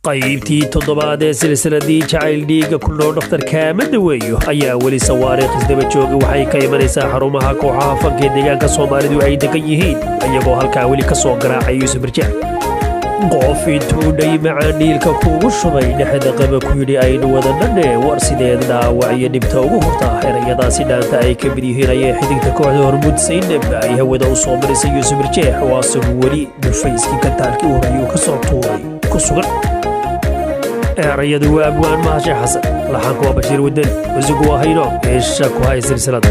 qaybtii toddobaad ee silsiladii jacayl dhiiga ku nool Dr. Kaamil Daweeyo ayaa weli sawaariikh isdaba jooga waxay ka imanaysaa xarumaha kooxaha fanka ee deegaanka Soomaalidu ay degan yihiin iyagoo halkaa weli ka soo garaacay Yuusuf Birjaac qof intuu dhay macaan dhiilka kuugu shubay dhexda qaba ku yidhi aynu wada dhanne war sideed dhaawac iyo dhibta ugu hurtaa erayadaasi dhaanta ay ka mid yihiin ayay xidigta kooxda Hormuud Saynab ay hawada u soo marisay Yuusuf Birjaac oo asagu weli dhufayskii gantaalkii u horayuu ka soo tuuray ku sugan erayadu waa abwaan mahashe xasan laxanku waa Bashiir Wadani musigu waa hayno heesha ku hay silsilada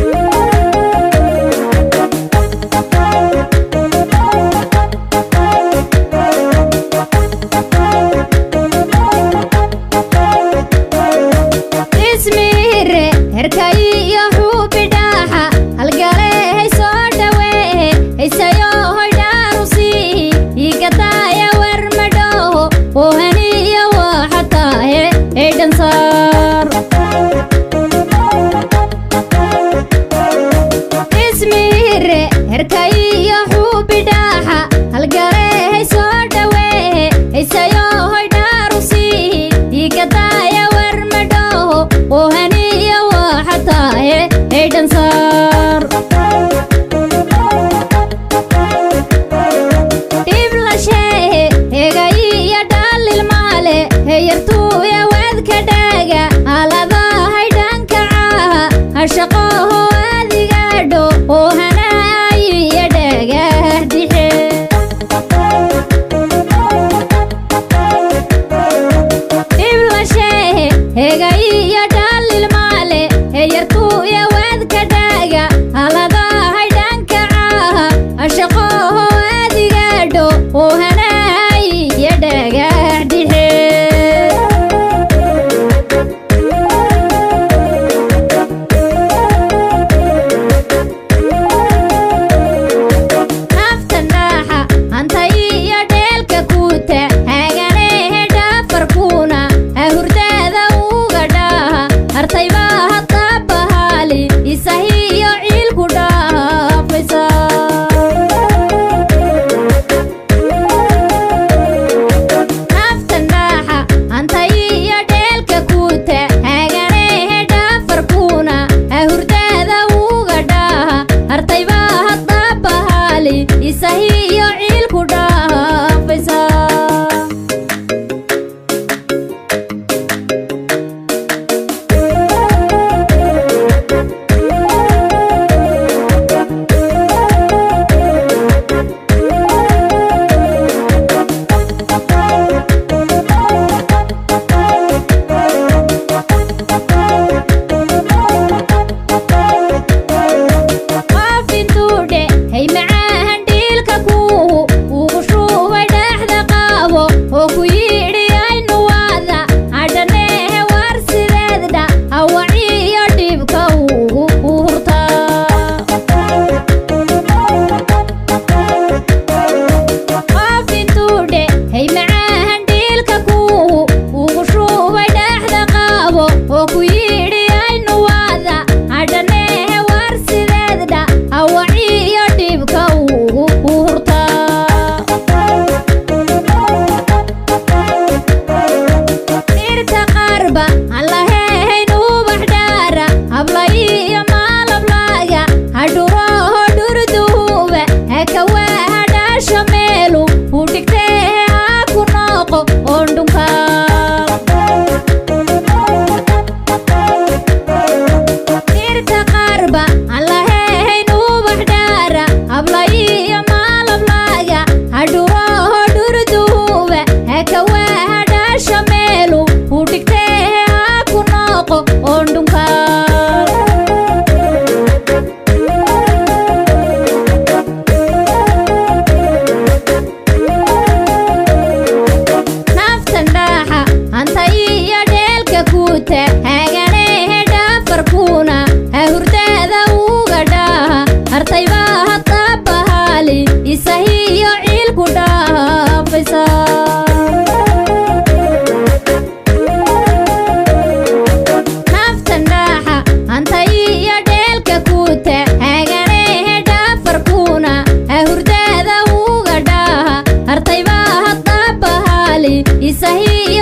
Isahi